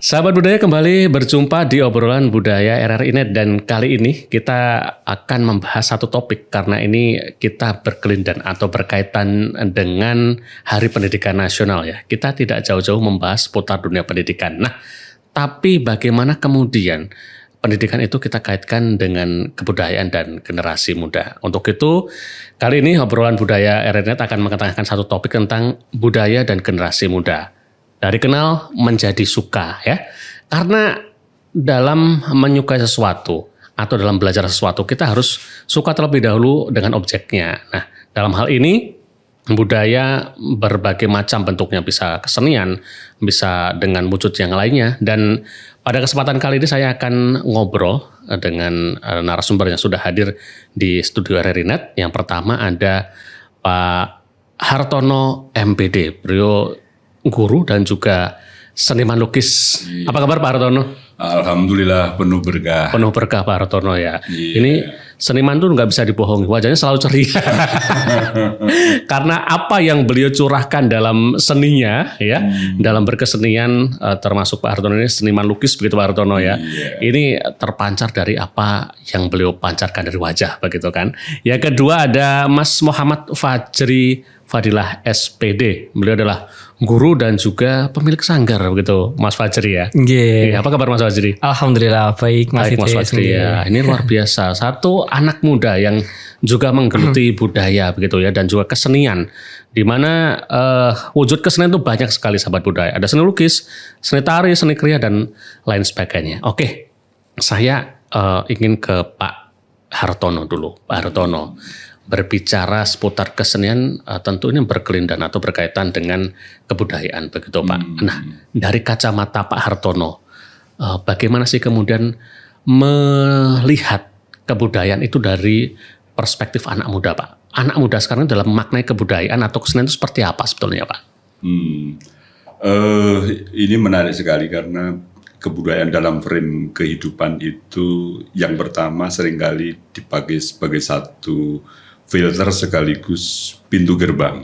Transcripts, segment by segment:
Sahabat budaya kembali berjumpa di obrolan budaya RRI.net dan kali ini kita akan membahas satu topik karena ini kita berkelindan atau berkaitan dengan Hari Pendidikan Nasional ya. Kita tidak jauh-jauh membahas seputar dunia pendidikan. Nah, tapi bagaimana kemudian pendidikan itu kita kaitkan dengan kebudayaan dan generasi muda. Untuk itu, kali ini obrolan budaya RRI.net akan mengetengahkan satu topik tentang budaya dan generasi muda. Dari kenal menjadi suka ya. Karena dalam menyukai sesuatu atau dalam belajar sesuatu kita harus suka terlebih dahulu dengan objeknya. Nah, dalam hal ini budaya berbagai macam bentuknya, bisa kesenian, bisa dengan wujud yang lainnya. Dan pada kesempatan kali ini saya akan ngobrol dengan narasumber yang sudah hadir di studio RRI.net. Yang pertama ada Pak Hartono MPD, beliau guru dan juga seniman lukis. Iya. Apa kabar Pak Hartono? Alhamdulillah penuh berkah. Penuh berkah Pak Hartono ya. Iya. Ini seniman tuh nggak bisa dibohongi, wajahnya selalu ceria. Karena apa yang beliau curahkan dalam seninya ya, dalam berkesenian, termasuk Pak Hartono ini seniman lukis begitu Pak Hartono ya. Iya. Ini terpancar dari apa yang beliau pancarkan dari wajah begitu kan. Yang kedua ada Mas Muhammad Fajri Fadilah SPD. Beliau adalah guru dan juga pemilik sanggar begitu Mas Fajri ya. Yeah. Apa kabar Mas Fajri? Alhamdulillah baik Mas Fajri ya. Ini luar biasa. Satu anak muda yang juga menggeluti budaya begitu ya dan juga kesenian. Di mana wujud kesenian itu banyak sekali sahabat budaya. Ada seni lukis, seni tari, seni kriya dan lain sebagainya. Oke. Saya ingin ke Pak Hartono dulu. Pak Hartono, berbicara seputar kesenian tentu ini berkelindan atau berkaitan dengan kebudayaan begitu Pak. Nah, dari kacamata Pak Hartono, bagaimana sih kemudian melihat kebudayaan itu dari perspektif anak muda Pak? Anak muda sekarang dalam memaknai kebudayaan atau kesenian itu seperti apa sebetulnya Pak? Ini menarik sekali karena kebudayaan dalam frame kehidupan itu yang pertama seringkali dipakai sebagai satu filter sekaligus pintu gerbang.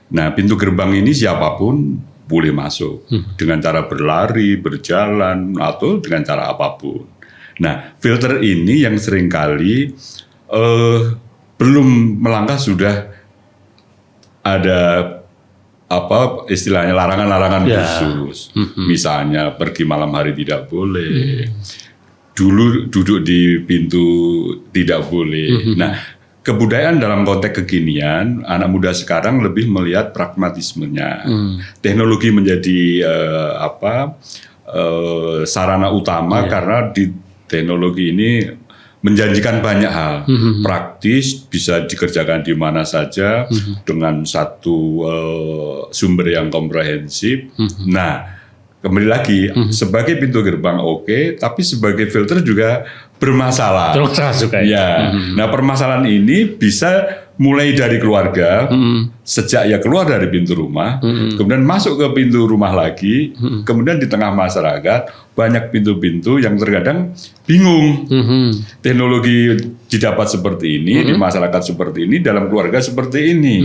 Nah, pintu gerbang ini siapapun boleh masuk dengan cara berlari, berjalan, atau dengan cara apapun. Nah, filter ini yang seringkali belum melangkah sudah ada apa istilahnya larangan-larangan khusus. Misalnya pergi malam hari tidak boleh. Dulu duduk di pintu tidak boleh. Nah, kebudayaan dalam konteks kekinian, anak muda sekarang lebih melihat pragmatismenya. Teknologi menjadi sarana utama karena di teknologi ini menjanjikan banyak hal. Praktis, bisa dikerjakan di mana saja dengan satu sumber yang komprehensif. Nah, kembali lagi sebagai pintu gerbang oke, tapi sebagai filter juga bermasalah. Bermasalah juga ya. Nah, permasalahan ini bisa mulai dari keluarga, sejak ya keluar dari pintu rumah, kemudian masuk ke pintu rumah lagi, kemudian di tengah masyarakat banyak pintu-pintu yang terkadang bingung. Teknologi didapat seperti ini, di masyarakat seperti ini, dalam keluarga seperti ini.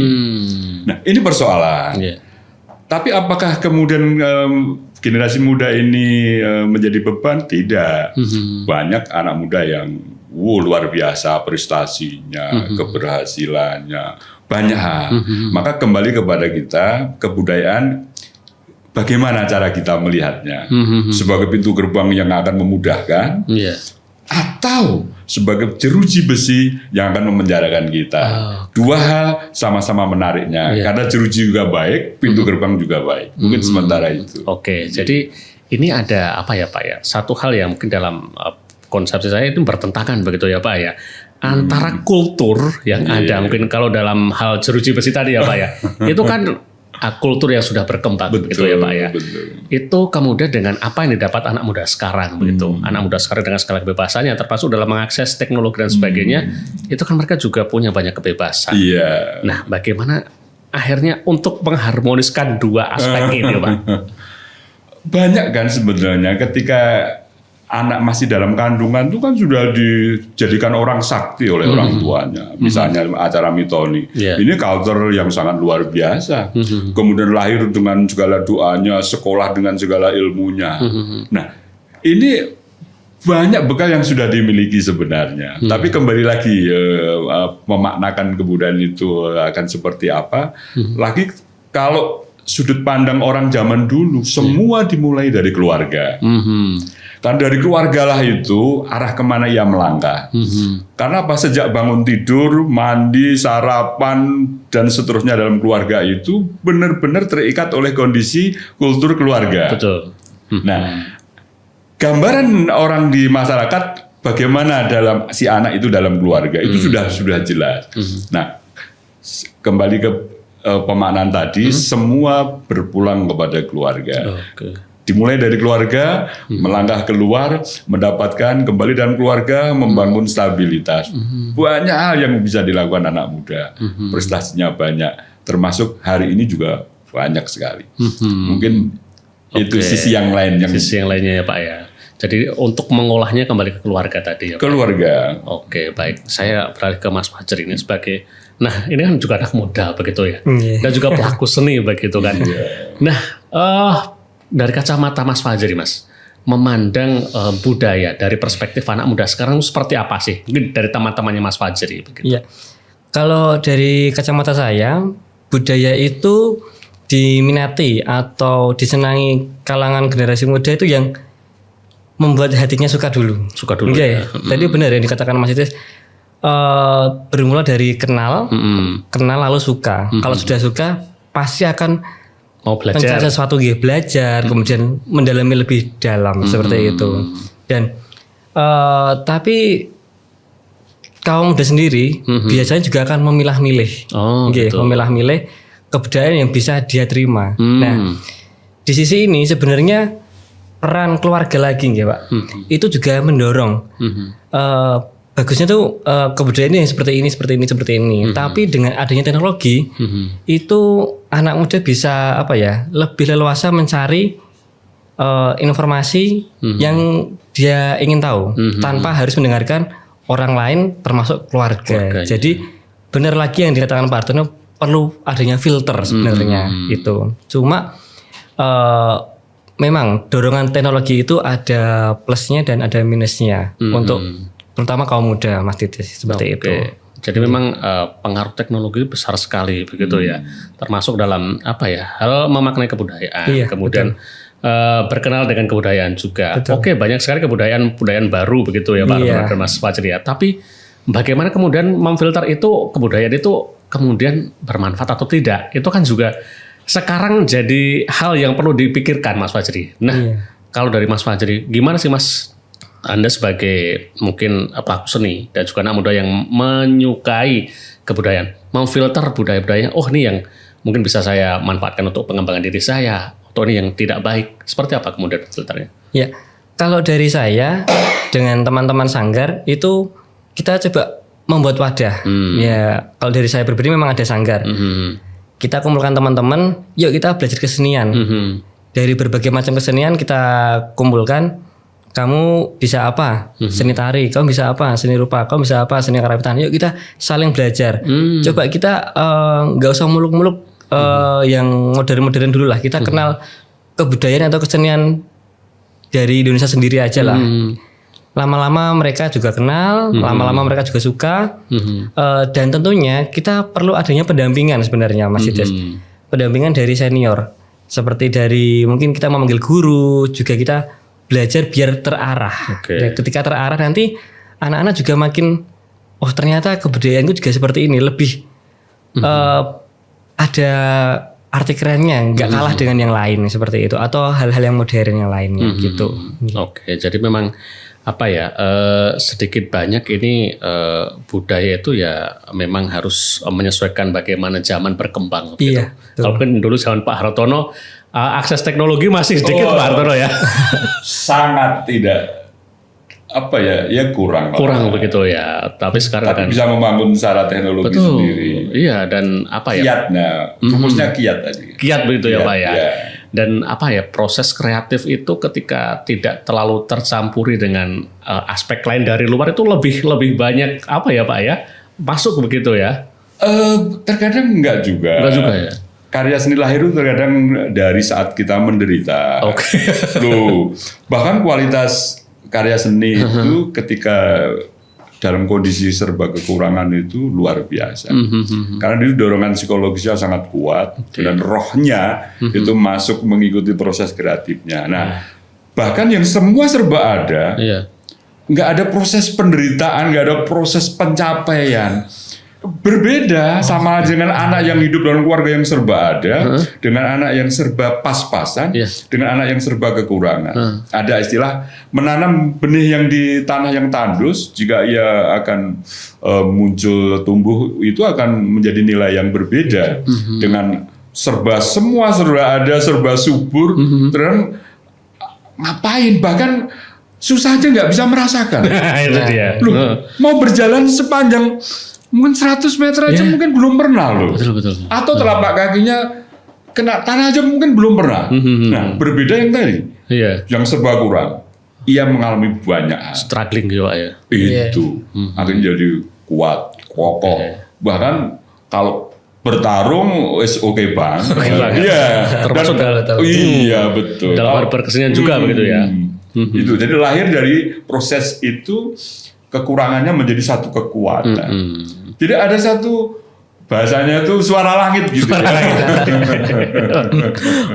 Nah, ini persoalan. Tapi apakah kemudian generasi muda ini menjadi beban? Tidak. Banyak anak muda yang luar biasa prestasinya, keberhasilannya, banyak hal. Maka kembali kepada kita, kebudayaan bagaimana cara kita melihatnya? Sebagai pintu gerbang yang akan memudahkan, atau sebagai jeruji besi yang akan memenjarakan kita. Dua hal sama-sama menariknya. Karena jeruji juga baik, pintu gerbang juga baik. Mungkin sementara itu. Oke, jadi ini ada apa ya Pak ya? Satu hal yang mungkin dalam konsepsi saya itu bertentangan begitu ya Pak ya. Antara kultur yang ada, mungkin kalau dalam hal jeruji besi tadi ya Pak ya. Itu kan kultur yang sudah berkembang begitu ya Pak ya. Itu kemudian dengan apa yang didapat anak muda sekarang begitu. Anak muda sekarang dengan segala kebebasannya termasuk dalam mengakses teknologi dan sebagainya, itu kan mereka juga punya banyak kebebasan. Nah, bagaimana akhirnya untuk mengharmoniskan dua aspek ini Pak? Banyak kan sebenarnya ketika anak masih dalam kandungan itu kan sudah dijadikan orang sakti oleh orang tuanya. Misalnya acara mitoni. Ini culture yang sangat luar biasa. Kemudian lahir dengan segala doanya, sekolah dengan segala ilmunya. Nah, ini banyak bekal yang sudah dimiliki sebenarnya. Tapi kembali lagi memaknakan kebudayaan itu akan seperti apa. Lagi kalau sudut pandang orang zaman dulu, semua dimulai dari keluarga. Kan dari keluarga lah itu arah kemana ia melangkah. Karena apa? Sejak bangun tidur, mandi, sarapan, dan seterusnya dalam keluarga itu benar-benar terikat oleh kondisi kultur keluarga. Betul. Nah, gambaran orang di masyarakat bagaimana dalam si anak itu dalam keluarga itu sudah jelas. Nah, kembali ke pemaknaan tadi, semua berpulang kepada keluarga. Dimulai dari keluarga, melangkah keluar, mendapatkan kembali dalam keluarga, membangun stabilitas. Banyak hal yang bisa dilakukan anak muda, prestasinya banyak, termasuk hari ini juga banyak sekali. Mungkin itu sisi yang lain. Sisi yang lainnya ya Pak ya. Jadi untuk mengolahnya kembali ke keluarga tadi ya Pak. Keluarga. Oke, baik. Saya beralih ke Mas Fajar ini sebagai, nah ini kan juga anak muda begitu ya. Dan juga pelaku seni begitu kan. Nah, dari kacamata Mas Fajar Mas, memandang budaya dari perspektif anak muda sekarang seperti apa sih? Mungkin dari teman-temannya Mas Fajar begitu. Iya. Kalau dari kacamata saya, budaya itu diminati atau disenangi kalangan generasi muda itu yang membuat hatinya suka dulu. Suka dulu. Ya. Tadi benar yang dikatakan Mas Idris, bermula dari kenal lalu suka. Kalau sudah suka pasti akan mau belajar mencari sesuatu, belajar, kemudian mendalami lebih dalam seperti itu. Dan tapi kaum muda sendiri biasanya juga akan memilah-milih, memilah-milih kebudayaan yang bisa dia terima. Nah, di sisi ini sebenarnya peran keluarga lagi, Pak, itu juga mendorong. Bagusnya tuh kebudayaan ini seperti ini. Tapi dengan adanya teknologi, itu anak muda bisa lebih leluasa mencari informasi yang dia ingin tahu tanpa harus mendengarkan orang lain termasuk keluarga. Jadi benar lagi yang dikatakan Pak Hartono, perlu adanya filter sebenarnya itu. Cuma memang dorongan teknologi itu ada plusnya dan ada minusnya untuk terutama kaum muda, Mas Titis, seperti itu. Jadi memang pengaruh teknologi besar sekali begitu ya, termasuk dalam hal memaknai kebudayaan, kemudian berkenal dengan kebudayaan juga. Oke, banyak sekali kebudayaan baru begitu ya Pak dan Mas Fajri ya. Tapi bagaimana kemudian memfilter itu kebudayaan itu kemudian bermanfaat atau tidak? Itu kan juga sekarang jadi hal yang perlu dipikirkan Mas Fajri. Nah, kalau dari Mas Fajri, gimana sih Mas? Anda sebagai mungkin pelaku seni dan juga anak muda yang menyukai kebudayaan, memfilter budaya-budaya, ini yang mungkin bisa saya manfaatkan untuk pengembangan diri saya, atau ini yang tidak baik. Seperti apa kemudian filternya? Ya, kalau dari saya dengan teman-teman sanggar itu kita coba membuat wadah. Ya, kalau dari saya pribadi memang ada sanggar. Kita kumpulkan teman-teman, yuk kita belajar kesenian. Dari berbagai macam kesenian kita kumpulkan. Kamu bisa apa? Seni tari. Kamu bisa apa? Seni rupa. Kamu bisa apa? Seni karawitan. Yuk kita saling belajar. Coba kita nggak usah muluk-muluk yang modern-modern dulu lah. Kita kenal kebudayaan atau kesenian dari Indonesia sendiri aja lah. Lama-lama mereka juga kenal, lama-lama mereka juga suka. Dan tentunya kita perlu adanya pendampingan sebenarnya, Mas Ides. Pendampingan dari senior. Seperti dari mungkin kita memanggil guru, juga kita belajar biar terarah. Dan ketika terarah nanti anak-anak juga makin ternyata kebudayaanku juga seperti ini, lebih ada arti kerennya, nggak kalah dengan yang lain seperti itu, atau hal-hal yang modern yang lainnya gitu. Jadi memang sedikit banyak ini budaya itu ya memang harus menyesuaikan bagaimana zaman berkembang. Iya. Kalau kan dulu zaman Pak Hartono akses teknologi masih sedikit Pak Hartono ya. Sangat tidak kurang begitu ya. Tapi sekarang kan bisa membangun secara teknologi sendiri. Iya, dan kiatnya, fokusnya kiat tadi. Kiat begitu ya Pak ya. Dan apa ya, proses kreatif itu ketika tidak terlalu tercampuri dengan aspek lain dari luar itu lebih banyak apa ya Pak ya, masuk begitu ya? Terkadang enggak juga. Enggak juga ya? Karya seni lahir itu terkadang dari saat kita menderita. Oke. Loh, bahkan kualitas karya seni itu ketika dalam kondisi serba kekurangan itu luar biasa. Karena itu dorongan psikologisnya sangat kuat dan rohnya itu masuk mengikuti proses kreatifnya. Nah, bahkan yang semua serba ada, nggak ada proses penderitaan, nggak ada proses pencapaian. Berbeda sama dengan anak yang hidup dalam keluarga yang serba ada, dengan anak yang serba pas-pasan, dengan anak yang serba kekurangan. Ada istilah menanam benih yang di tanah yang tandus, jika ia akan muncul tumbuh itu akan menjadi nilai yang berbeda dengan semua serba ada, serba subur, terus ngapain bahkan susah aja nggak bisa merasakan. Itu dia. Loh, mau berjalan sepanjang mungkin 100 meter aja mungkin belum pernah loh. Betul. Atau telapak kakinya kena tanah aja mungkin belum pernah. Nah, berbeda yang tadi. Yang serba kurang. Ia mengalami banyak hal. Struggling juga ya. Itu. Akhirnya jadi kuat, kokoh. Bahkan kalau bertarung oke bang. Iya. Termasuk iya betul. Dalam berkesenian juga begitu ya. Itu. Jadi lahir dari proses itu, kekurangannya menjadi satu kekuatan. Jadi ada satu bahasanya itu suara langit gitu.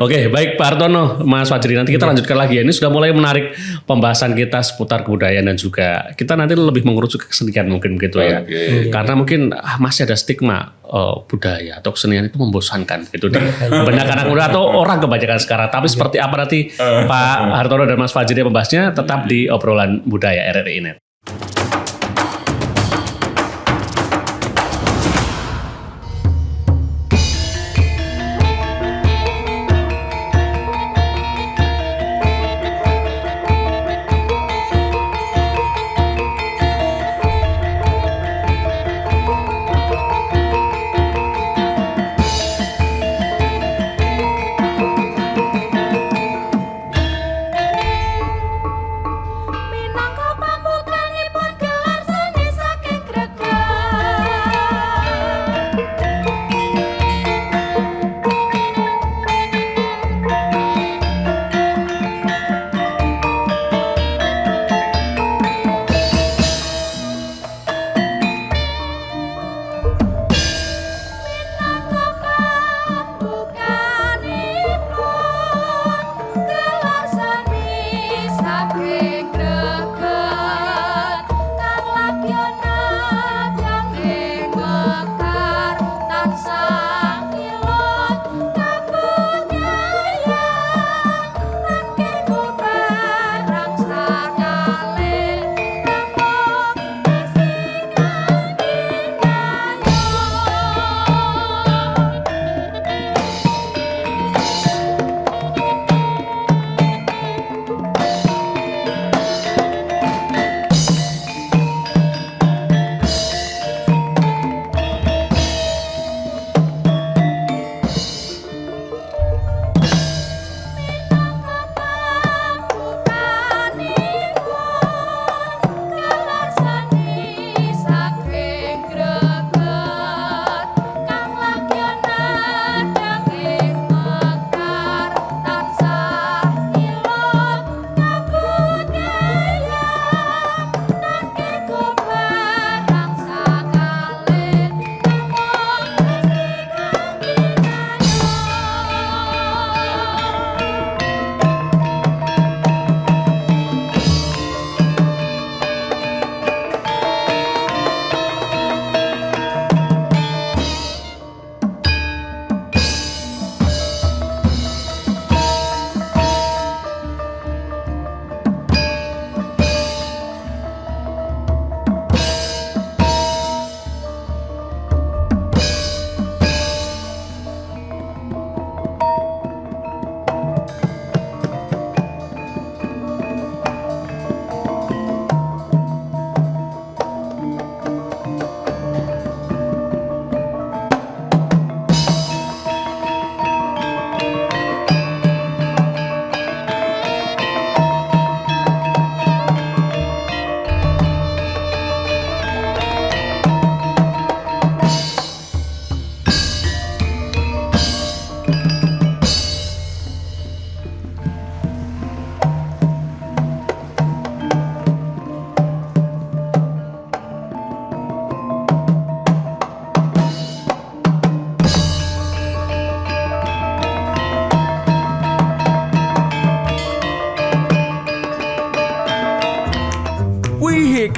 Oke, baik Pak Hartono, Mas Fajri, nanti kita lanjutkan lagi ya. Ini sudah mulai menarik pembahasan kita seputar kebudayaan dan juga kita nanti lebih mengerucut ke kesenian mungkin begitu ya. Karena mungkin masih ada stigma budaya atau kesenian itu membosankan gitu di benak anak muda atau orang kebanyakan sekarang. Tapi seperti apa nanti Pak Hartono dan Mas Fajri membahasnya tetap di obrolan budaya RRI Net. Minangka pambuka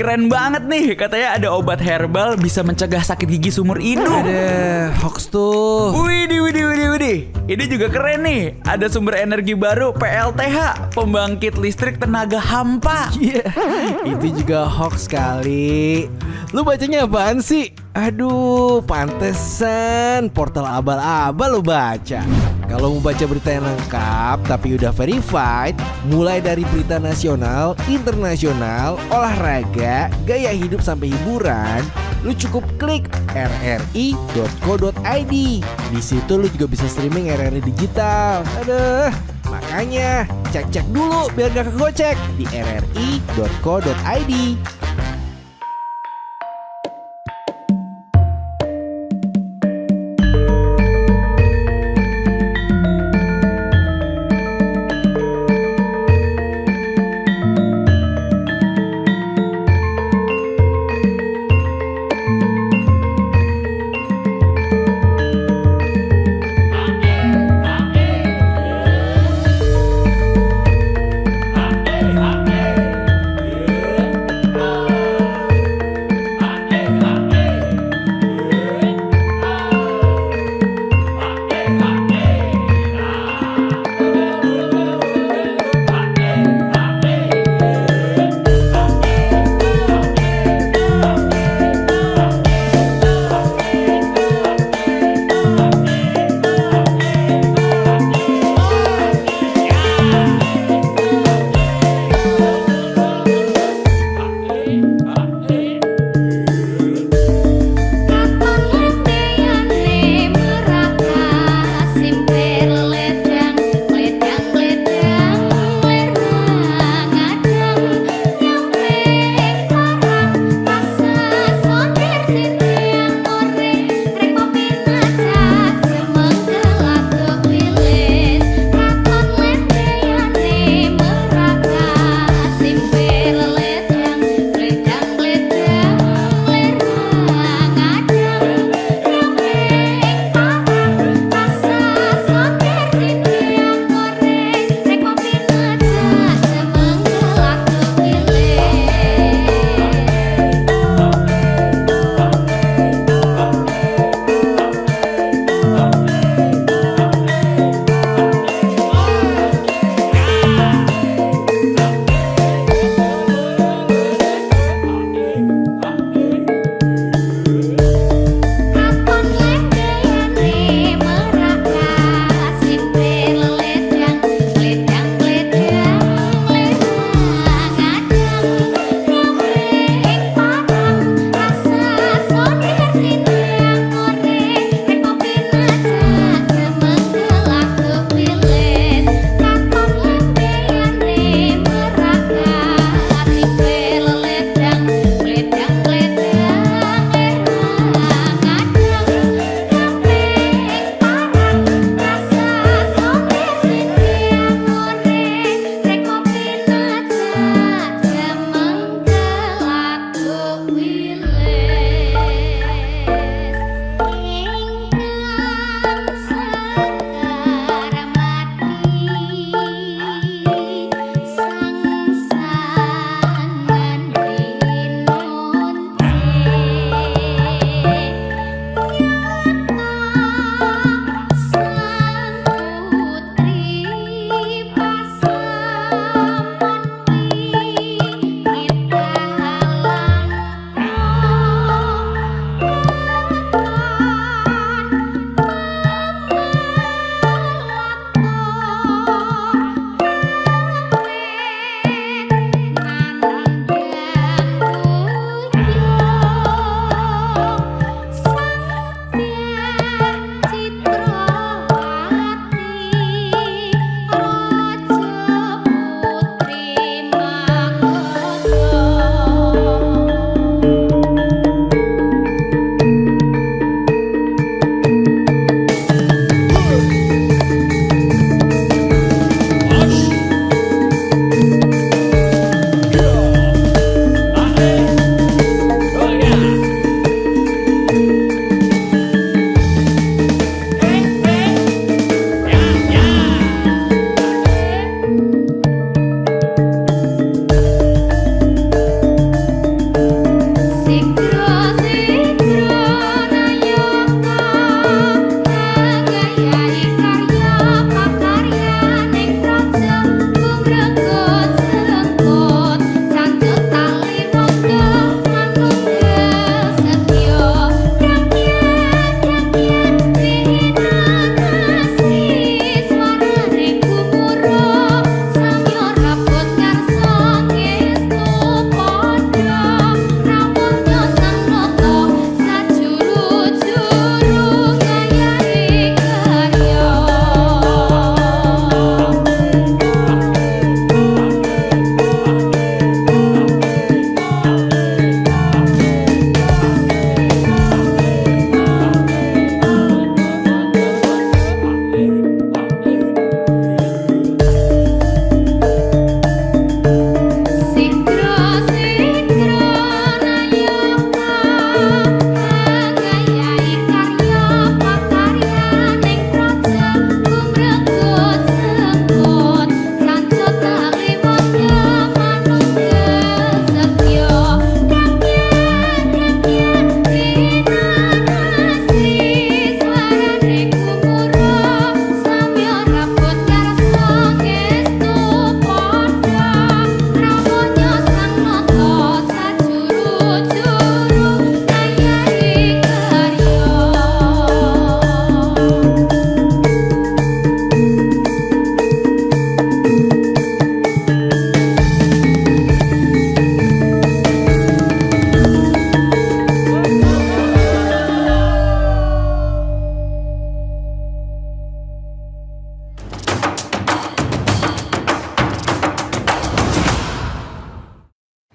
keren banget nih. Katanya ada obat herbal bisa mencegah sakit gigi seumur hidup. Ada hoax tuh. Widih. Ini juga keren nih. Ada sumber energi baru PLTH, pembangkit listrik tenaga hampa. Iya, itu juga hoax kali. Lu bacanya apaan sih? Aduh, pantesan portal abal-abal lu baca. Kalau mau baca berita yang lengkap tapi udah verified, mulai dari berita nasional, internasional, olahraga, gaya hidup sampai hiburan, lu cukup klik rri.co.id. Di situ lu juga bisa streaming RRI digital. Aduh, makanya cek-cek dulu biar gak kegocek di rri.co.id.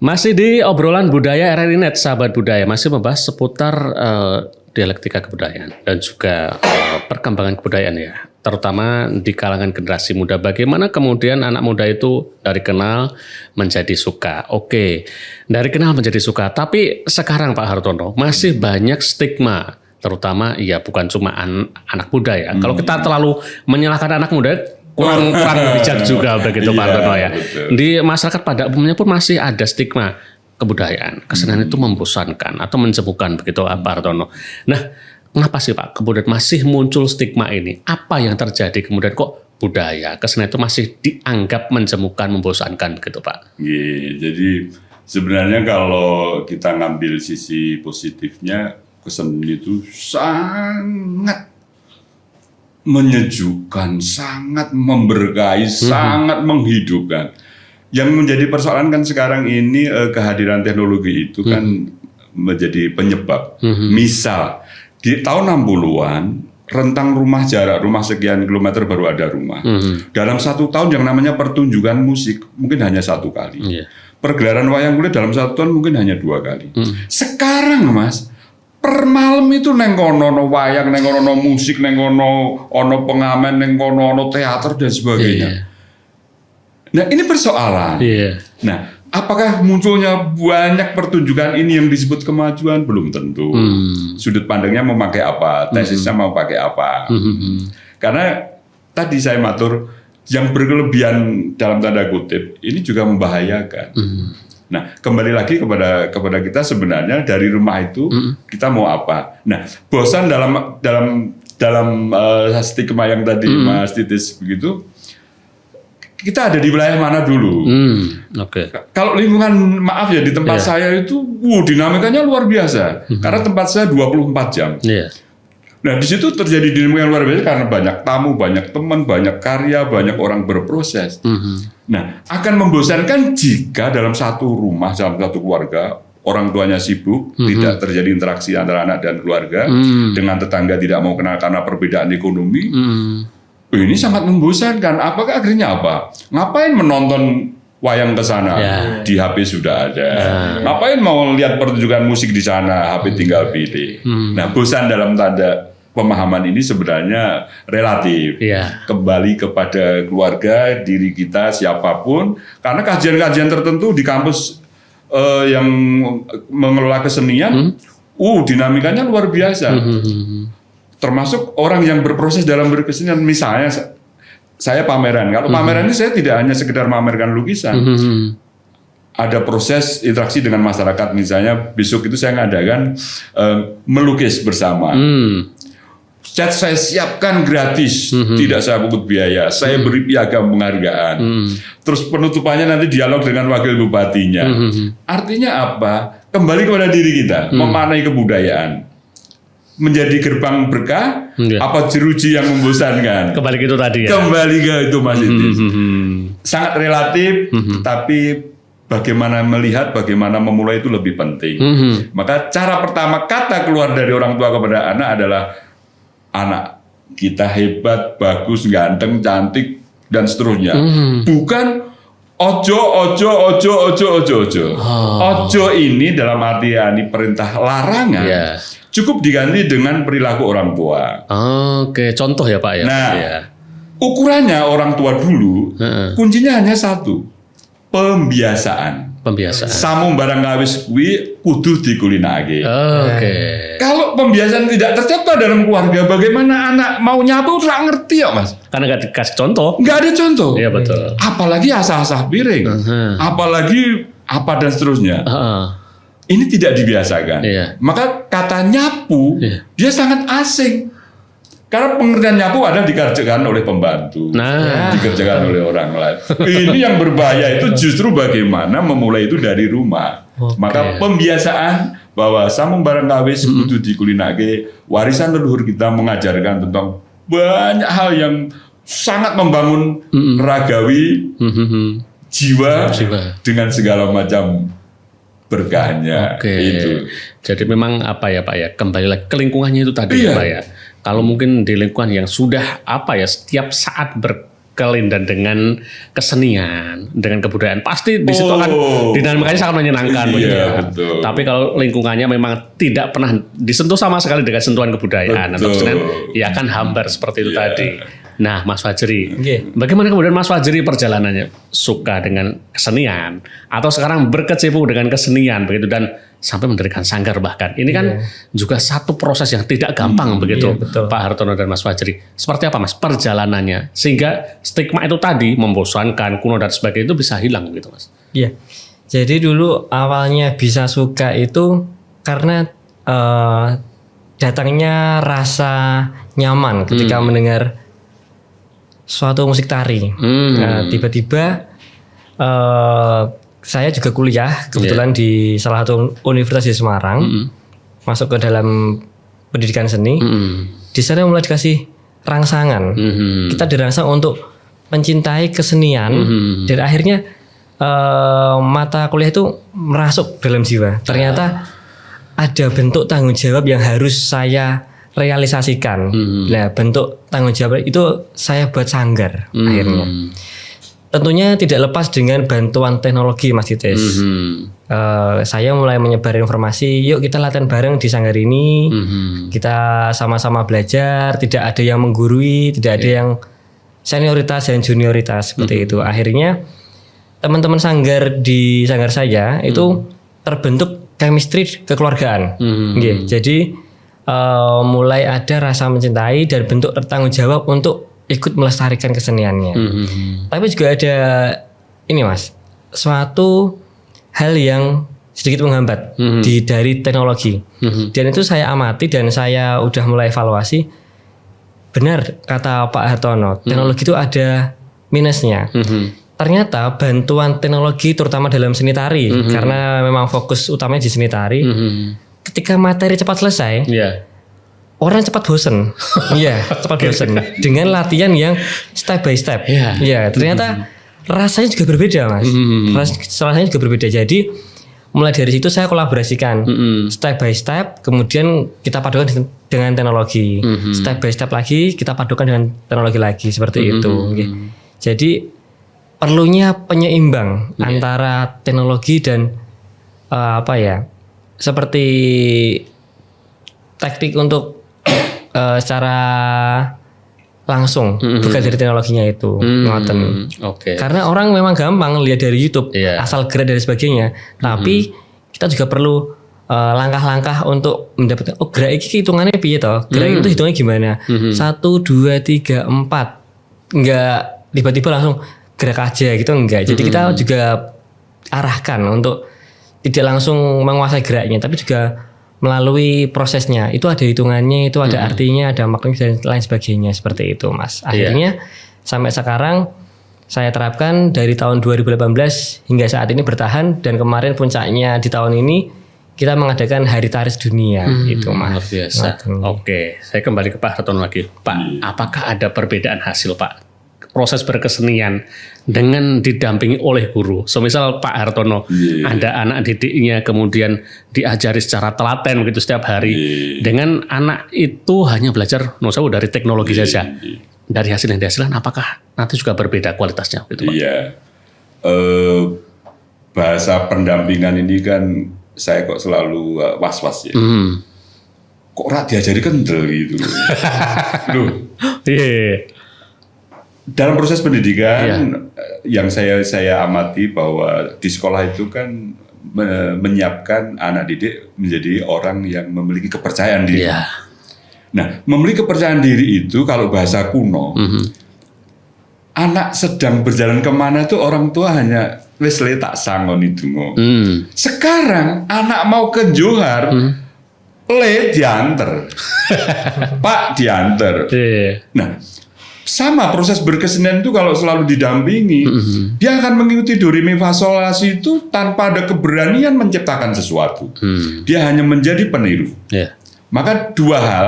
Masih di obrolan budaya RRI Net, sahabat budaya, masih membahas seputar dialektika kebudayaan dan juga perkembangan kebudayaan ya, terutama di kalangan generasi muda. Bagaimana kemudian anak muda itu dari kenal menjadi suka. Oke, dari kenal menjadi suka. Tapi sekarang Pak Hartono masih banyak stigma, terutama ya bukan cuma anak muda ya. Kalau kita terlalu menyalahkan anak muda, kurang bijak juga begitu Pak Hartono ya. Betul. Di masyarakat pada umumnya pun masih ada stigma kebudayaan. Kesenian itu membosankan atau menjemukan begitu Pak Hartono. Nah, kenapa sih Pak kemudian masih muncul stigma ini? Apa yang terjadi kemudian kok budaya kesenian itu masih dianggap menjemukan, membosankan begitu Pak? Jadi sebenarnya kalau kita ngambil sisi positifnya, kesenian itu sangat menyejukkan, sangat memberkahi, sangat menghidupkan. Yang menjadi persoalan kan sekarang ini kehadiran teknologi itu kan menjadi penyebab. Misal di tahun 60-an rentang rumah jarak rumah sekian kilometer baru ada rumah. Dalam 1 tahun yang namanya pertunjukan musik mungkin hanya 1 kali. Pergelaran wayang kulit dalam 1 tahun mungkin hanya 2 kali. Sekarang Mas, per malam itu neng kono no wayang, neng kono no musik, neng kono ono pengamen, neng kono ono teater dan sebagainya. Nah ini persoalan. Nah apakah munculnya banyak pertunjukan ini yang disebut kemajuan? Belum tentu. Sudut pandangnya mau pakai apa, tesisnya mau pakai apa. Karena tadi saya matur yang berkelebihan dalam tanda kutip ini juga membahayakan. Nah, kembali lagi kepada kita sebenarnya dari rumah itu kita mau apa? Nah, bosan dalam stigma yang tadi Mas Titis begitu. Kita ada di wilayah mana dulu? Kalau lingkungan maaf ya di tempat saya itu, dinamikanya luar biasa. Karena tempat saya 24 jam. Nah, di situ terjadi dinamika yang luar biasa karena banyak tamu, banyak teman, banyak karya, banyak orang berproses. Nah, akan membosankan jika dalam satu rumah, dalam satu keluarga, orang tuanya sibuk, tidak terjadi interaksi antara anak dan keluarga, dengan tetangga tidak mau kenal karena perbedaan ekonomi. Ini sangat membosankan. Apakah akhirnya apa? Ngapain menonton wayang ke sana? Di HP sudah ada. Ngapain mau lihat pertunjukan musik di sana? HP tinggal pilih. Nah, bosan dalam tanda pemahaman ini sebenarnya relatif. Kembali kepada keluarga, diri kita, siapapun. Karena kajian-kajian tertentu di kampus yang mengelola kesenian, dinamikanya luar biasa. Termasuk orang yang berproses dalam berkesenian. Misalnya saya pameran. Kalau pameran ini saya tidak hanya sekedar memamerkan lukisan. Ada proses interaksi dengan masyarakat. Misalnya besok itu saya ngadakan melukis bersama. Cat saya siapkan gratis, tidak saya pungut biaya. Saya beri piagam penghargaan. Terus penutupannya nanti dialog dengan wakil bupatinya. Artinya apa? Kembali kepada diri kita, memaknai kebudayaan. Menjadi gerbang berkah, apa jeruji yang membosankan? Kembali ke itu tadi ya? Kembali ke itu Mas Itis. Sangat relatif, tapi bagaimana melihat, bagaimana memulai itu lebih penting. Maka cara pertama kata keluar dari orang tua kepada anak adalah anak kita hebat, bagus, ganteng, cantik, dan seterusnya. Bukan ojo. Ojo ini dalam artian ini perintah larangan. Cukup diganti dengan perilaku orang tua. Contoh ya Pak ya. Nah, ukurannya orang tua dulu, kuncinya hanya satu, pembiasaan. Samu barang kawis kuwi kudu dikulinake. Kalau pembiasaan tidak tercipta dalam keluarga, bagaimana anak mau nyapu tak ngerti ya Mas? Karena nggak dikasih contoh. Nggak ada contoh. Iya betul. Apalagi asah-asah piring, apalagi apa dan seterusnya. Ini tidak dibiasakan. Maka kata nyapu dia sangat asing. Karena pengertian nyapu adalah dikerjakan oleh pembantu, dikerjakan oleh orang lain. Ini yang berbahaya itu justru bagaimana memulai itu dari rumah. Maka pembiasaan bahwa samu barang kawis kudu dikulinake, warisan leluhur kita mengajarkan tentang banyak hal yang sangat membangun ragawi, jiwa dengan segala macam berkahnya. Itu. Jadi memang apa ya Pak ya, kembali lagi ke lingkungannya itu tadi ya Pak ya. Kalau mungkin di lingkungan yang sudah apa ya setiap saat kelindan dengan kesenian, dengan kebudayaan, pasti di situ akan dinamikanya sangat menyenangkan. Iya, betul. Tapi kalau lingkungannya memang tidak pernah disentuh sama sekali dengan sentuhan kebudayaan atau kesenian, ya kan hambar seperti itu tadi. Nah, Mas Fajri, bagaimana kemudian Mas Fajri perjalanannya? Suka dengan kesenian atau sekarang berkecimpung dengan kesenian begitu dan sampai mendirikan sanggar bahkan. Ini kan juga satu proses yang tidak gampang begitu, Pak Hartono dan Mas Fajri. Seperti apa Mas perjalanannya sehingga stigma itu tadi membosankan, kuno dan sebagainya itu bisa hilang gitu Mas? Iya. Jadi dulu awalnya bisa suka itu karena datangnya rasa nyaman ketika mendengar suatu musik tari. Nah, tiba-tiba saya juga kuliah kebetulan di salah satu universitas di Semarang, masuk ke dalam pendidikan seni. Di sana mulai dikasih rangsangan. Kita dirangsang untuk mencintai kesenian dan akhirnya mata kuliah itu merasuk dalam jiwa. Ternyata ada bentuk tanggung jawab yang harus saya realisasikan. Nah, bentuk tanggung jawab itu saya buat sanggar akhirnya. Tentunya tidak lepas dengan bantuan teknologi Mas Dites. Saya mulai menyebar informasi, yuk kita latihan bareng di sanggar ini. Kita sama-sama belajar, tidak ada yang menggurui, tidak ada yang senioritas dan junioritas seperti itu. Akhirnya teman-teman sanggar di sanggar saya itu terbentuk chemistry kekeluargaan. Jadi mulai ada rasa mencintai dan bentuk bertanggung jawab untuk ikut melestarikan keseniannya. Tapi juga ada ini Mas, suatu hal yang sedikit menghambat dari teknologi. Dan itu saya amati dan saya udah mulai evaluasi. Benar kata Pak Hartono, teknologi itu ada minusnya. Ternyata bantuan teknologi terutama dalam seni tari, karena memang fokus utamanya di seni tari. Ketika materi cepat selesai, orang cepat bosen. Cepat bosen dengan latihan yang step by step. Ternyata rasanya juga berbeda Mas. Rasanya juga berbeda. Jadi mulai dari situ saya kolaborasikan step by step, kemudian kita padukan dengan teknologi. Step by step lagi kita padukan dengan teknologi lagi seperti itu. Jadi perlunya penyeimbang antara teknologi dan seperti teknik untuk secara langsung, bukan dari teknologinya itu. Karena orang memang gampang lihat dari YouTube, asal gerak dan sebagainya. Tapi kita juga perlu langkah-langkah untuk mendapatkan gerak ini hitungannya piye toh? Gerak itu hitungannya gimana? 1, 2, 3, 4. Enggak tiba-tiba langsung gerak aja gitu, enggak. Jadi kita juga arahkan untuk tidak langsung menguasai geraknya, tapi juga melalui prosesnya. Itu ada hitungannya, itu ada artinya, ada maknanya dan lain sebagainya seperti itu Mas. Akhirnya sampai sekarang saya terapkan dari tahun 2018 hingga saat ini bertahan, dan kemarin puncaknya di tahun ini kita mengadakan Hari Tari Dunia itu Mas. Luar biasa. Oke, saya kembali ke Pak Hartono lagi. Pak, apakah ada perbedaan hasil Pak? Proses berkesenian dengan didampingi oleh guru. Semisal Pak Hartono ada anak didiknya kemudian diajari secara telaten begitu setiap hari. Dengan anak itu hanya belajar dari teknologi saja. Dari hasil yang dihasilkan apakah nanti juga berbeda kualitasnya gitu Pak? Bahasa pendampingan ini kan saya kok selalu was-was ya. Kok diajari kendel gitu. Loh. Dalam proses pendidikan yang saya amati bahwa di sekolah itu kan menyiapkan anak didik menjadi orang yang memiliki kepercayaan diri. Nah, memiliki kepercayaan diri itu kalau bahasa kuno, anak sedang berjalan kemana tuh orang tua hanya wis le tak sangon itu. Sekarang anak mau ke Johar, le diantar, Pak diantar. Nah, sama proses berkesenian itu kalau selalu didampingi, dia akan mengikuti do re mi fa sol la si itu tanpa ada keberanian menciptakan sesuatu. Dia hanya menjadi peniru. Maka dua hal,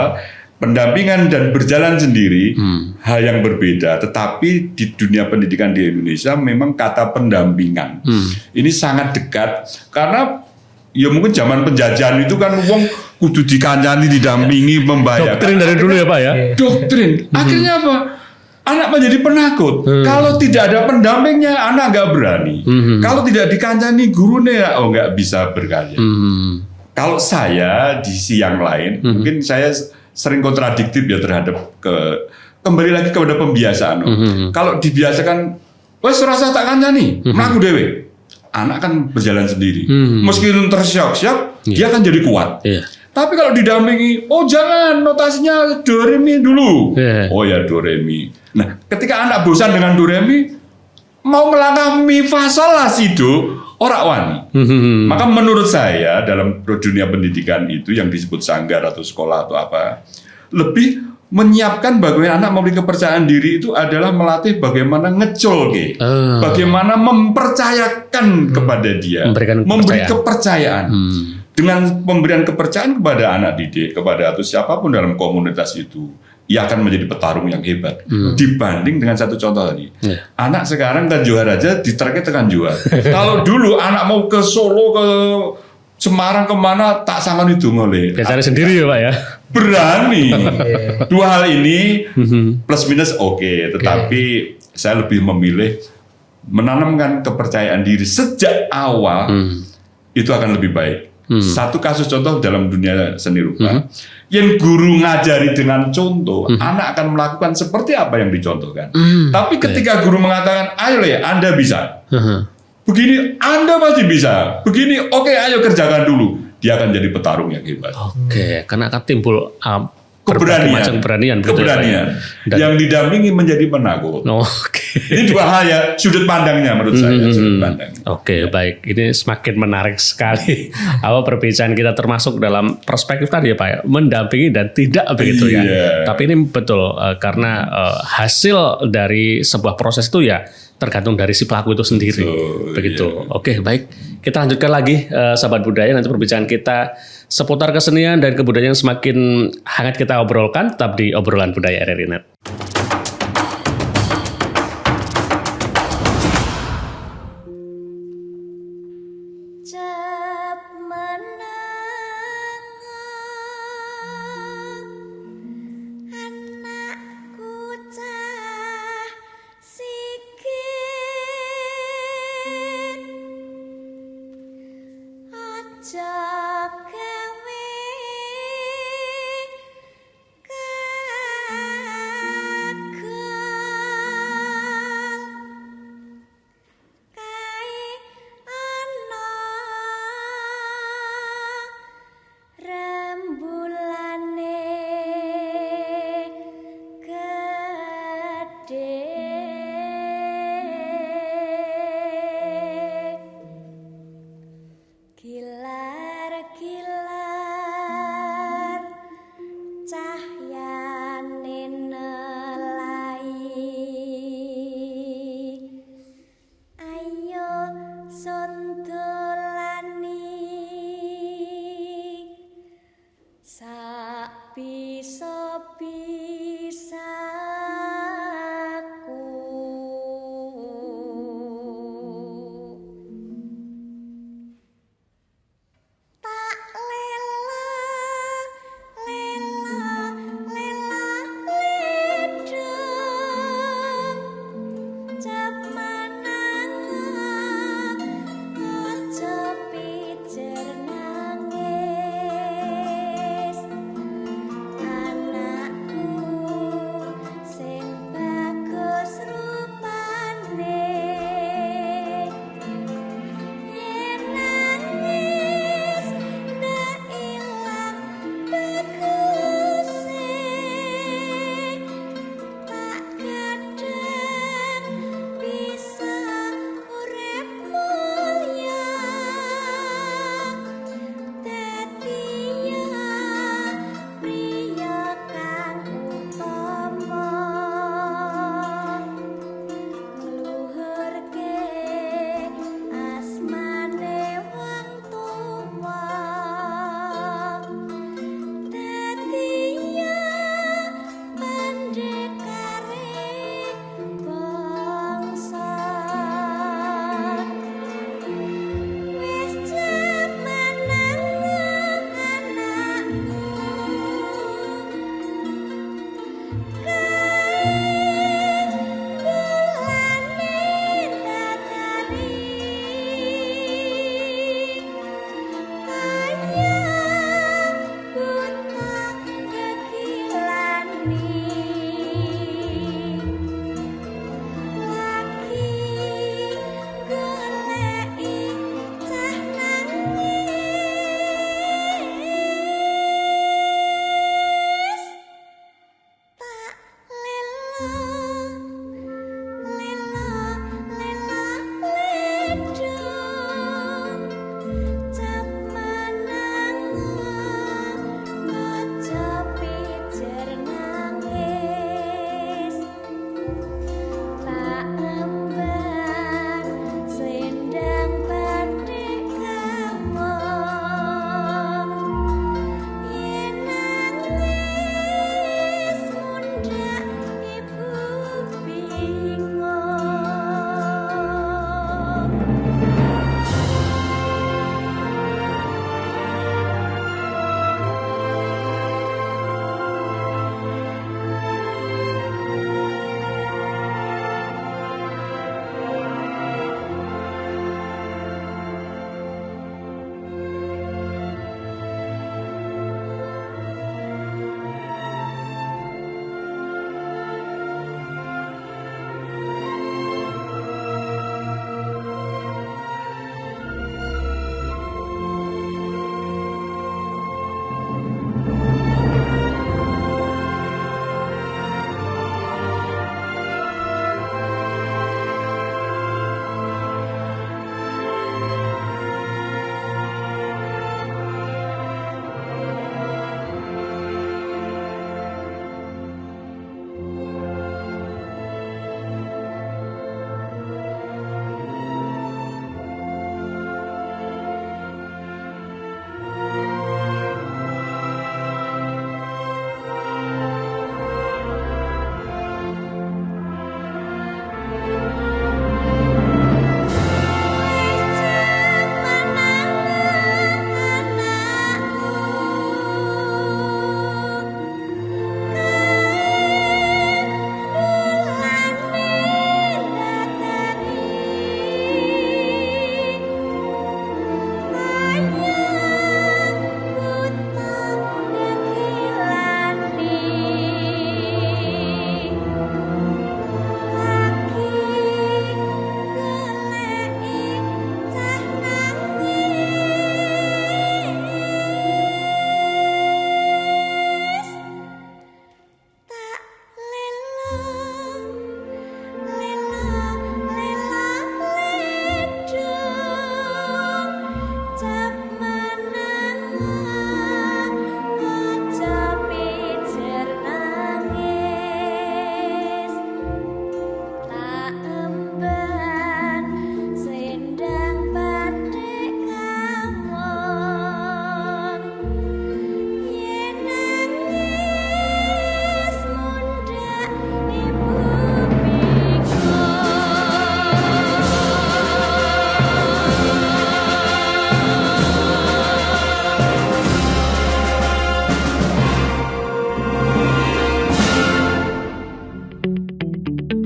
pendampingan dan berjalan sendiri, hal yang berbeda. Tetapi di dunia pendidikan di Indonesia memang kata pendampingan ini sangat dekat, karena ya mungkin zaman penjajahan itu kan wong kudu dikancani, didampingi, membayar. Doktrin dari dulu ya Pak ya. Doktrin. Akhirnya apa? anak menjadi penakut. Kalau tidak ada pendampingnya, anak nggak berani. Kalau tidak dikancani gurunya, nggak bisa berkarya. Kalau saya di sisi yang lain, mungkin saya sering kontradiktif ya terhadap kembali lagi kepada pembiasaan. Kalau dibiasakan, wes rasa tak kancani, melaku dewe. Anak kan berjalan sendiri. Meskipun tersyok-syok, dia akan jadi kuat. Tapi kalau didampingi, jangan notasinya do re mi dulu. Oh ya do re mi. Nah, ketika anak bosan dengan do re mi, mau melangkah mi fa sol la si do, ora wani. Maka menurut saya dalam dunia pendidikan itu yang disebut sanggar atau sekolah atau apa, lebih menyiapkan bagaimana anak memberi kepercayaan diri itu adalah melatih bagaimana ngecol, bagaimana mempercayakan kepada dia, memberi kepercayaan. Dengan pemberian kepercayaan kepada anak didik, kepada atau siapapun dalam komunitas itu, ia akan menjadi petarung yang hebat. Dibanding dengan satu contoh tadi, anak sekarang kan juara aja diterke tekan juara. Kalau dulu anak mau ke Solo, ke Semarang, kemana tak sangat itu ngoleh. Cari sendiri ya Pak ya. Berani. Dua hal ini plus minus oke, tetapi saya lebih memilih menanamkan kepercayaan diri sejak awal itu akan lebih baik. Satu kasus contoh dalam dunia seni rupa, yang guru ngajari dengan contoh, anak akan melakukan seperti apa yang dicontohkan. Tapi ketika guru mengatakan, ayo Le, Anda bisa. Begini, Anda pasti bisa. Begini, oke, ayo kerjakan dulu. Dia akan jadi petarung yang hebat. Karena akan timbul keberanian. Dan yang didampingi menjadi penakut. Ini dua hal ya, sudut pandangnya menurut saya. Sudut pandangnya. Baik. Ini semakin menarik sekali. Perbincangan kita termasuk dalam perspektif tadi ya Pak ya, mendampingi dan tidak begitu ya. Tapi ini betul karena hasil dari sebuah proses itu ya tergantung dari si pelaku itu sendiri. Begitu. Baik. Kita lanjutkan lagi sahabat budaya, nanti perbincangan kita seputar kesenian dan kebudayaan yang semakin hangat kita obrolkan tetap di obrolan budaya RRI Net.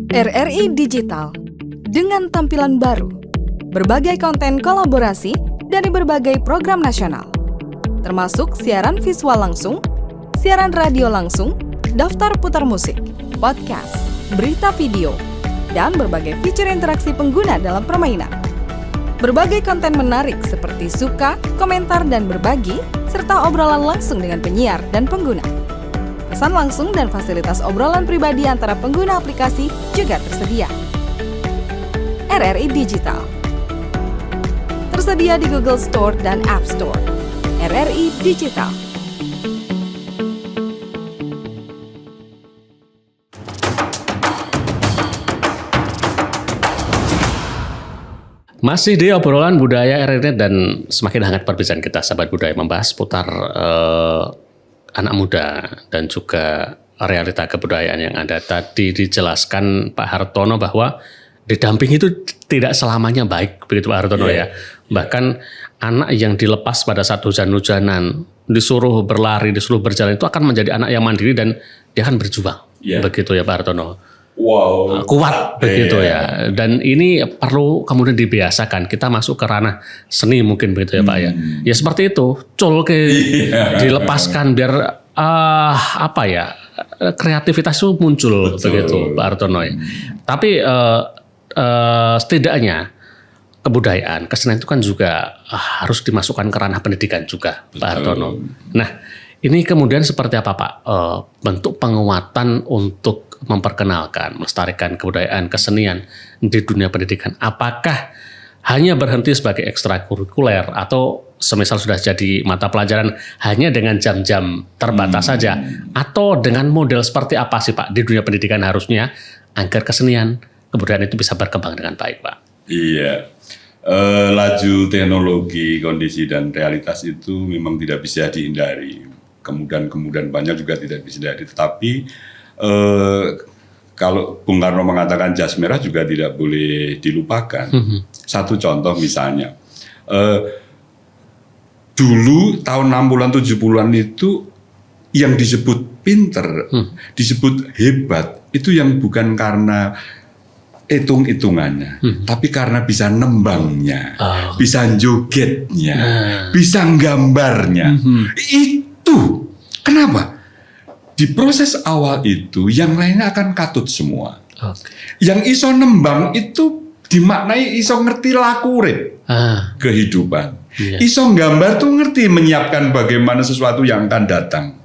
RRI Digital dengan tampilan baru, berbagai konten kolaborasi dari berbagai program nasional, termasuk siaran visual langsung, siaran radio langsung, daftar putar musik, podcast, berita video, dan berbagai fitur interaksi pengguna dalam permainan. Berbagai konten menarik seperti suka, komentar, dan berbagi, serta obrolan langsung dengan penyiar dan pengguna. Pesan langsung dan fasilitas obrolan pribadi antara pengguna aplikasi juga tersedia. RRI Digital tersedia di Google Store dan App Store. RRI Digital. Masih di obrolan budaya RRI dan semakin hangat perbincangan kita sahabat budaya membahas putar anak muda dan juga realita kebudayaan yang ada. Tadi dijelaskan Pak Hartono bahwa didamping itu tidak selamanya baik, begitu Pak Hartono ya. Bahkan anak yang dilepas pada saat hujan-hujanan, disuruh berlari, disuruh berjalan itu akan menjadi anak yang mandiri dan dia akan berjuang. Begitu ya Pak Hartono. Wow. Kuat begitu ya. Dan ini perlu kemudian dibiasakan. Kita masuk ke ranah seni mungkin begitu ya Pak ya. Ya seperti itu. Dilepaskan biar kreativitas itu muncul. Betul. Begitu Pak Hartono ya. Tapi setidaknya kebudayaan, kesenian itu kan juga harus dimasukkan ke ranah pendidikan juga Pak Hartono. Nah ini kemudian seperti apa Pak bentuk penguatan untuk memperkenalkan, melestarikan kebudayaan, kesenian di dunia pendidikan? Apakah hanya berhenti sebagai ekstrakurikuler atau semisal sudah jadi mata pelajaran hanya dengan jam-jam terbatas saja? Atau dengan model seperti apa sih Pak di dunia pendidikan harusnya agar kesenian, kebudayaan itu bisa berkembang dengan baik Pak? Iya, laju teknologi, kondisi dan realitas itu memang tidak bisa dihindari. Kemudian banyak juga tidak bisa dihindari. Tetapi kalau Bung Karno mengatakan jas merah juga tidak boleh dilupakan. Satu contoh misalnya, dulu tahun 60-an 70-an itu yang disebut pinter, disebut hebat, itu yang bukan karena hitung-hitungannya, tapi karena bisa nembangnya, bisa jogetnya, bisa nggambarnya. Itu kenapa? Di proses awal itu yang lainnya akan katut semua. Yang iso nembang itu dimaknai iso ngerti laku urip kehidupan. Iso nggambar tuh ngerti menyiapkan bagaimana sesuatu yang akan datang.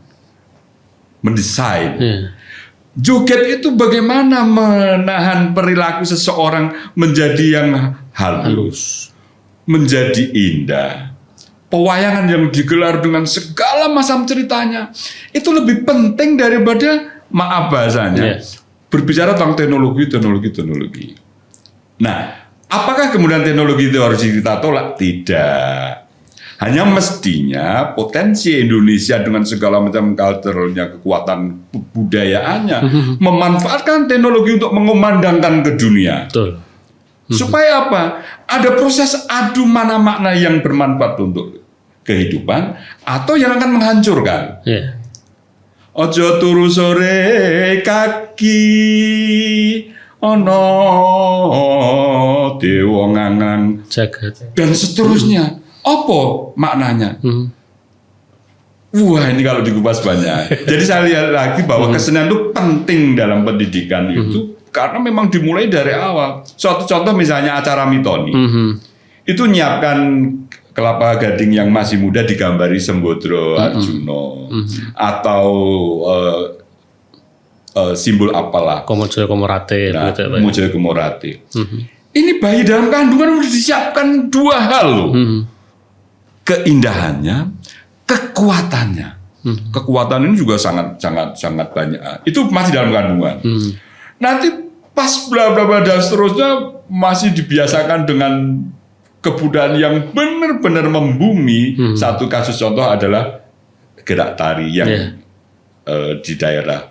Mendesain. Joget itu bagaimana menahan perilaku seseorang menjadi yang halus, menjadi indah. Pewayangan yang digelar dengan segala macam ceritanya itu lebih penting daripada maaf bahasanya berbicara tentang teknologi. Nah, apakah kemudian teknologi itu harus kita tolak? Tidak. Hanya mestinya potensi Indonesia dengan segala macam culture-nya, kekuatan budayaannya memanfaatkan teknologi untuk mengumandangkan ke dunia. Betul. Supaya apa? Ada proses adu mana makna yang bermanfaat untuk kehidupan atau yang akan menghancurkan. Ojo turu sore kaki ono dewa ngangang jagat dan seterusnya. Apa maknanya? Wah, ini kalau dikupas banyak. Jadi saya lihat lagi bahwa kesenian itu penting dalam pendidikan itu karena memang dimulai dari awal. Suatu contoh misalnya acara mitoni. Itu nyiapkan kelapa gading yang masih muda digambari Sembodro Arjuno atau simbol apalah Komojo Komorate. Komojo Komorate. Ini bayi dalam kandungan sudah disiapkan dua hal loh. Keindahannya, kekuatannya. Kekuatan ini juga sangat banyak. Itu masih dalam kandungan. Nanti pas bla bla bla dan seterusnya masih dibiasakan dengan kebudayaan yang benar-benar membumi. Satu kasus contoh adalah gerak tari yang di daerah,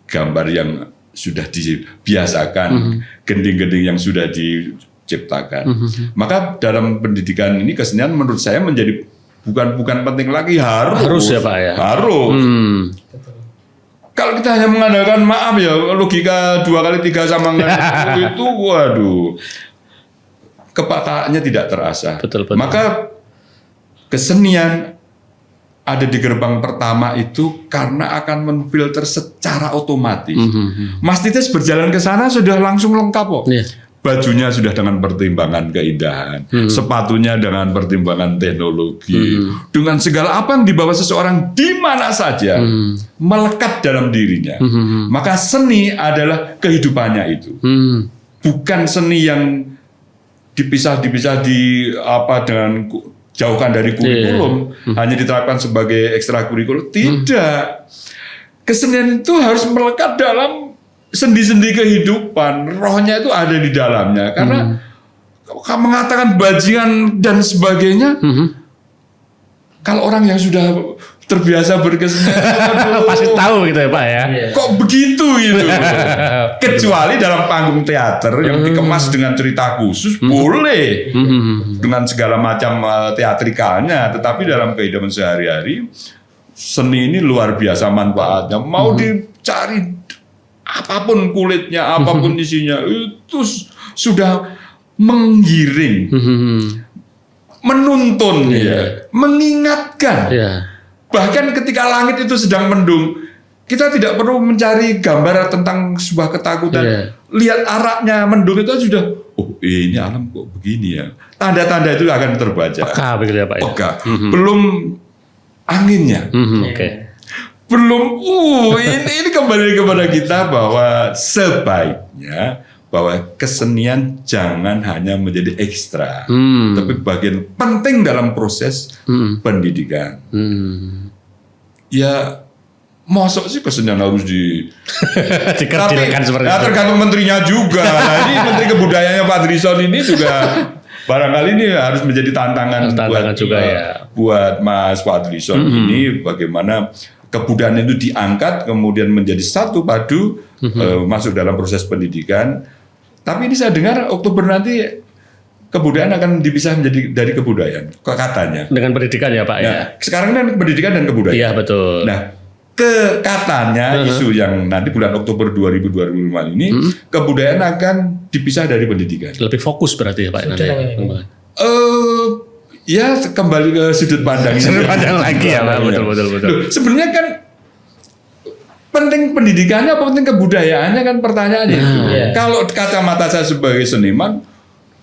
gambar yang sudah dibiasakan, gending-gending yang sudah diciptakan. Maka dalam pendidikan ini kesenian menurut saya menjadi bukan penting lagi, harus ya Pak ya. Harus. Kalau kita hanya mengandalkan maaf ya, logika 2 kali 3 sama dengan itu, waduh, kepekaannya tidak terasah. Betul. Maka kesenian ada di gerbang pertama itu karena akan menfilter secara otomatis. Mas Titis berjalan ke sana sudah langsung lengkap kok. Iya. Bajunya sudah dengan pertimbangan keindahan, sepatunya dengan pertimbangan teknologi, dengan segala apa yang dibawa seseorang di mana saja melekat dalam dirinya. Maka seni adalah kehidupannya itu, bukan seni yang dipisah di apa dengan jauhkan dari kurikulum, hanya diterapkan sebagai ekstrakurikuler. Tidak, kesenian itu harus melekat dalam sendi-sendi kehidupan, rohnya itu ada di dalamnya. Karena mengatakan bajingan dan sebagainya, kalau orang yang sudah terbiasa berkesenian, pasti tahu gitu ya Pak ya. kok begitu gitu. Kecuali dalam panggung teater yang dikemas dengan cerita khusus, boleh dengan segala macam teatrikalnya. Tetapi dalam kehidupan sehari-hari, seni ini luar biasa manfaatnya. Mau dicari apapun kulitnya, apapun isinya, itu sudah menggiring, menuntun, mengingatkan. Bahkan ketika langit itu sedang mendung, kita tidak perlu mencari gambar tentang sebuah ketakutan. Lihat araknya mendung itu sudah, oh ini alam kok begini ya. Tanda-tanda itu akan terbaca. Peka begitu ya Pak ya. Peka. Belum anginnya. Oke. Belum, ini kembali kepada kita bahwa sebaiknya bahwa kesenian jangan hanya menjadi ekstra, tapi bagian penting dalam proses pendidikan. Ya, mosok sih kesenian harus dikerdilkan seperti itu. Tergantung menterinya juga. Nah, ini Menteri Kebudayaannya Pak Drison ini juga barangkali ini harus menjadi tantangan buat, juga ya. Buat Mas Pak Drison ini bagaimana kebudayaan itu diangkat kemudian menjadi satu padu masuk dalam proses pendidikan. Tapi ini saya dengar Oktober nanti kebudayaan akan dipisah menjadi dari kebudayaan katanya. Dengan pendidikan ya Pak ya. Nah, sekarang ini pendidikan dan kebudayaan. Iya betul. Nah, katanya isu yang nanti bulan Oktober 2025 ini kebudayaan akan dipisah dari pendidikan. Lebih fokus berarti ya Pak nanti. Ya kembali ke sudut pandang ini. Sudut pandang lagi ya Pak, betul. Loh, sebenarnya kan penting pendidikannya apa penting kebudayaannya kan pertanyaannya. Kalau kacamata saya sebagai seniman,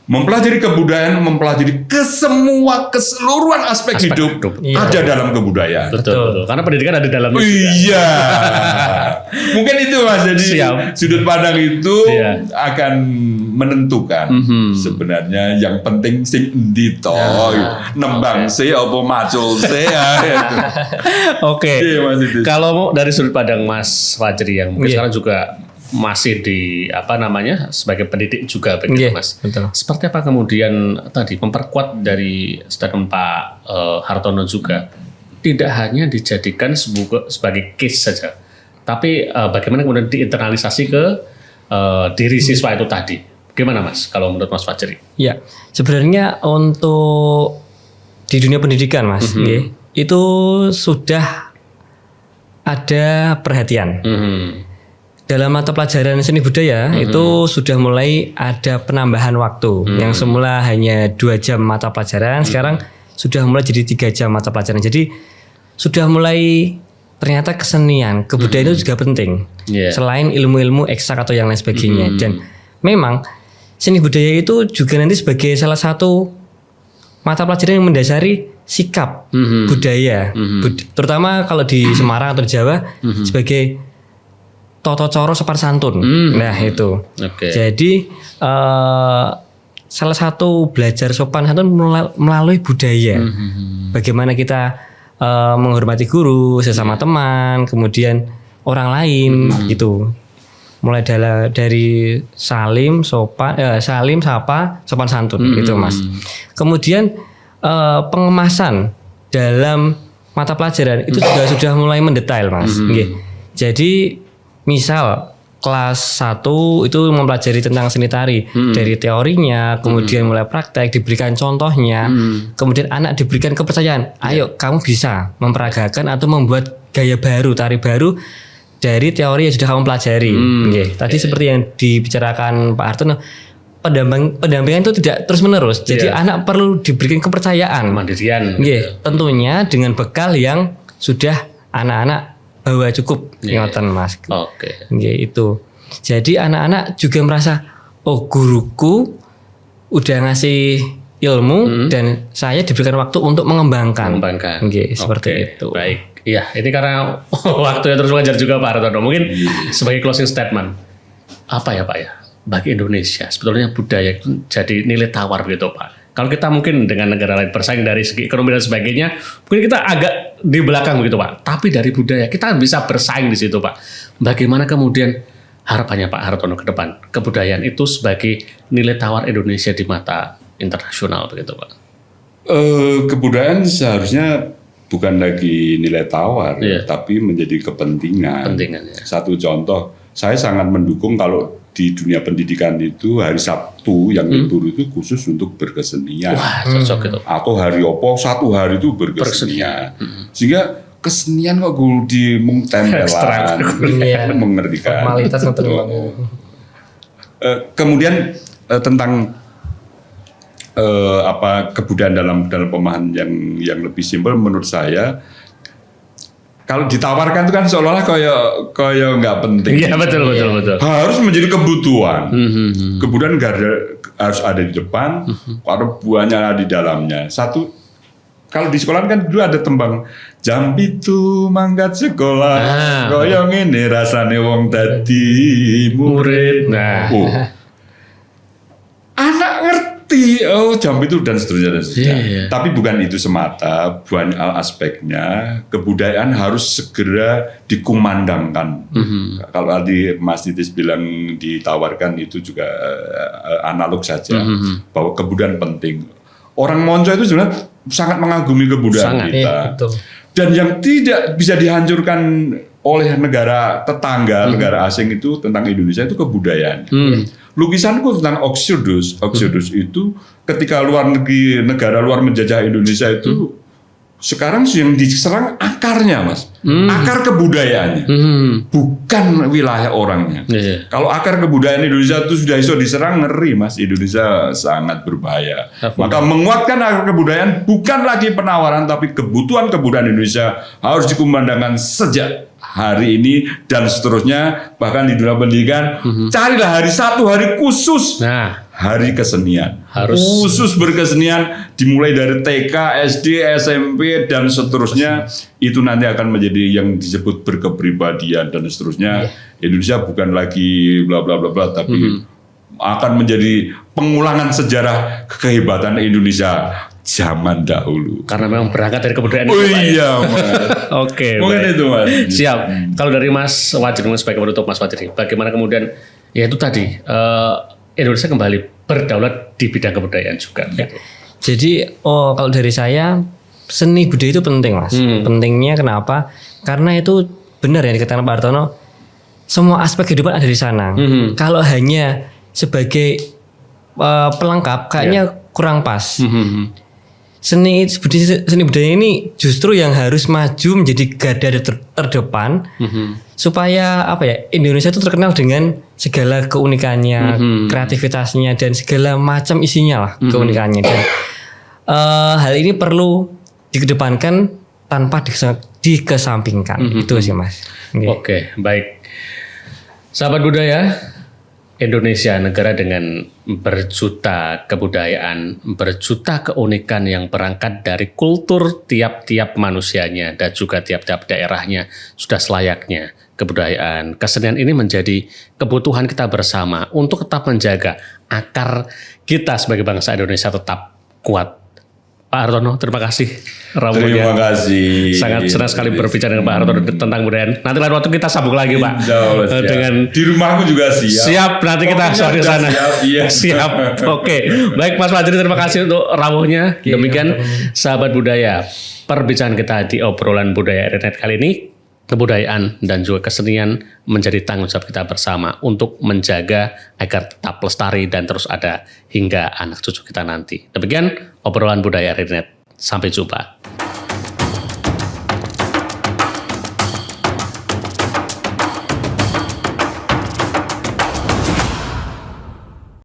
mempelajari kebudayaan, mempelajari keseluruhan aspek hidup ada dalam kebudayaan. Betul. Karena pendidikan ada di dalamnya. Iya. Mungkin itu Mas, jadi sudut pandang itu akan menentukan sebenarnya yang penting sing endi to, nembang se apa macul se ya. Oke. Mas, kalau dari sudut pandang Mas Fajri yang mungkin sekarang juga masih di sebagai pendidik juga begitu Mas. Betul. Seperti apa kemudian tadi memperkuat dari statement Pak Hartono juga tidak hanya dijadikan sebagai case saja, tapi bagaimana kemudian diinternalisasi ke diri siswa itu tadi. Gimana Mas kalau menurut Mas Fajri? Ya, sebenarnya untuk di dunia pendidikan Mas, itu sudah ada perhatian. Dalam mata pelajaran seni budaya itu sudah mulai ada penambahan waktu. Yang semula hanya 2 jam mata pelajaran, sekarang sudah mulai jadi 3 jam mata pelajaran. Jadi sudah mulai ternyata kesenian, kebudayaan itu juga penting. Selain ilmu-ilmu eksak atau yang lain sebagainya. Dan memang seni budaya itu juga nanti sebagai salah satu mata pelajaran yang mendasari sikap budaya. Terutama kalau di Semarang atau di Jawa sebagai toto coro sopan santun. Nah itu. Jadi salah satu belajar sopan santun melalui budaya. Bagaimana kita menghormati guru, sesama teman, kemudian orang lain gitu. Mulai dari salim, sapa, sopan santun gitu Mas. Kemudian pengemasan dalam mata pelajaran itu juga sudah mulai mendetail Mas. Jadi misal kelas 1 itu mempelajari tentang seni tari dari teorinya, kemudian mulai praktek, diberikan contohnya, kemudian anak diberikan kepercayaan, ayo kamu bisa memperagakan atau membuat gaya baru, tari baru dari teori yang sudah kamu pelajari. Nggih. Tadi seperti yang dibicarakan Pak Hartono, pendampingan itu tidak terus menerus. Jadi anak perlu diberikan kepercayaan. Mandirian. Nggih, tentunya dengan bekal yang sudah anak-anak bawa cukup. Ngoten Mas. Oke. Nggih, itu. Jadi anak-anak juga merasa, oh guruku udah ngasih ilmu dan saya diberikan waktu untuk mengembangkan. Nggih, seperti itu. Baik. Iya, ini karena waktunya terus mengajar juga Pak Hartono. Mungkin sebagai closing statement, apa ya Pak ya, bagi Indonesia sebetulnya budaya itu jadi nilai tawar gitu Pak. Kalau kita mungkin dengan negara lain bersaing dari segi ekonomi dan sebagainya, mungkin kita agak di belakang begitu Pak. Tapi dari budaya kita bisa bersaing di situ Pak. Bagaimana kemudian harapannya Pak Hartono ke depan kebudayaan itu sebagai nilai tawar Indonesia di mata internasional begitu Pak? Kebudayaan seharusnya bukan lagi nilai tawar, tapi menjadi kepentingan. Satu contoh, saya sangat mendukung kalau di dunia pendidikan itu hari Sabtu yang libur itu khusus untuk berkesenian. Wah, cocok itu. Atau hari opo satu hari itu berkesenian. Sehingga kesenian kok guru di tempelan, mengerti kan? Formalitas kemudian tentang kebudayaan dalam pemahaman yang lebih simpel menurut saya, kalau ditawarkan itu kan seolah-olah kayak nggak penting. Iya betul. Harus menjadi kebutuhan. Kebudayaan harus ada di depan, karena buahnya ada di dalamnya. Satu, kalau di sekolah kan dulu ada tembang jam itu mangkat sekolah, koyong ini rasane wong dadi murid. Nah, anak ngerti jam itu dan seterusnya. Tapi bukan itu semata, banyak aspeknya. Kebudayaan harus segera dikumandangkan. Kalau tadi Mas Titis bilang ditawarkan, itu juga analog saja, bahwa kebudayaan penting. Orang Monco itu sebenarnya sangat mengagumi kebudayaan kita. Betul. Dan yang tidak bisa dihancurkan oleh negara tetangga, negara asing itu tentang Indonesia itu kebudayaan. Lukisanku tentang Oxyodus itu ketika luar negeri, negara luar menjajah Indonesia itu sekarang yang diserang akarnya Mas, akar kebudayaannya, bukan wilayah orangnya. Kalau akar kebudayaan Indonesia itu sudah iso diserang, ngeri Mas, Indonesia sangat berbahaya. Maka menguatkan akar kebudayaan bukan lagi penawaran, tapi kebutuhan kebudayaan Indonesia harus dikumandangkan sejak hari ini dan seterusnya. Bahkan di dunia pendidikan, carilah hari khusus. Hari kesenian, khusus berkesenian, dimulai dari TK, SD, SMP dan seterusnya. Itu nanti akan menjadi yang disebut berkepribadian dan seterusnya. Indonesia bukan lagi bla bla bla bla, tapi akan menjadi pengulangan sejarah kehebatan Indonesia zaman dahulu. Karena memang berangkat dari kebudayaan. Oke, mungkin baik. itu Mas. Siap. Kalau dari Mas Wajir, sebagai penutup Mas Wajir, bagaimana kemudian ya itu tadi Indonesia kembali berdaulat di bidang kebudayaan juga. Jadi kalau dari saya, seni budaya itu penting Mas. Pentingnya kenapa? Karena itu benar yang dikatakan Pak Hartono, semua aspek kehidupan ada di sana. Kalau hanya sebagai pelengkap kayaknya kurang pas. Seni budaya ini justru yang harus maju menjadi garda terdepan, supaya Indonesia itu terkenal dengan segala keunikannya, kreativitasnya dan segala macam isinya lah keunikannya. Dan hal ini perlu dikedepankan tanpa dikesampingkan. Itu sih Mas. Oke, baik. Sahabat budaya, Indonesia negara dengan berjuta kebudayaan, berjuta keunikan yang berangkat dari kultur tiap-tiap manusianya dan juga tiap-tiap daerahnya. Sudah selayaknya kebudayaan, kesenian ini menjadi kebutuhan kita bersama untuk tetap menjaga akar kita sebagai bangsa Indonesia tetap kuat. Pak Hartono, terima kasih. Terima kasih. Sangat senang sekali berbicara dengan Pak Hartono tentang budaya. Nanti lain waktu kita sambung lagi Pak. Dengan di rumahku juga siap. Siap, nanti kita ke sana. Siap. Oke. Baik Mas Wajri, terima kasih untuk rawuhnya. Demikian sahabat budaya, perbincangan kita di obrolan budaya internet kali ini. Kebudayaan dan juga kesenian menjadi tanggung jawab kita bersama untuk menjaga agar tetap lestari dan terus ada hingga anak cucu kita nanti. Demikian obrolan budaya internet. Sampai jumpa.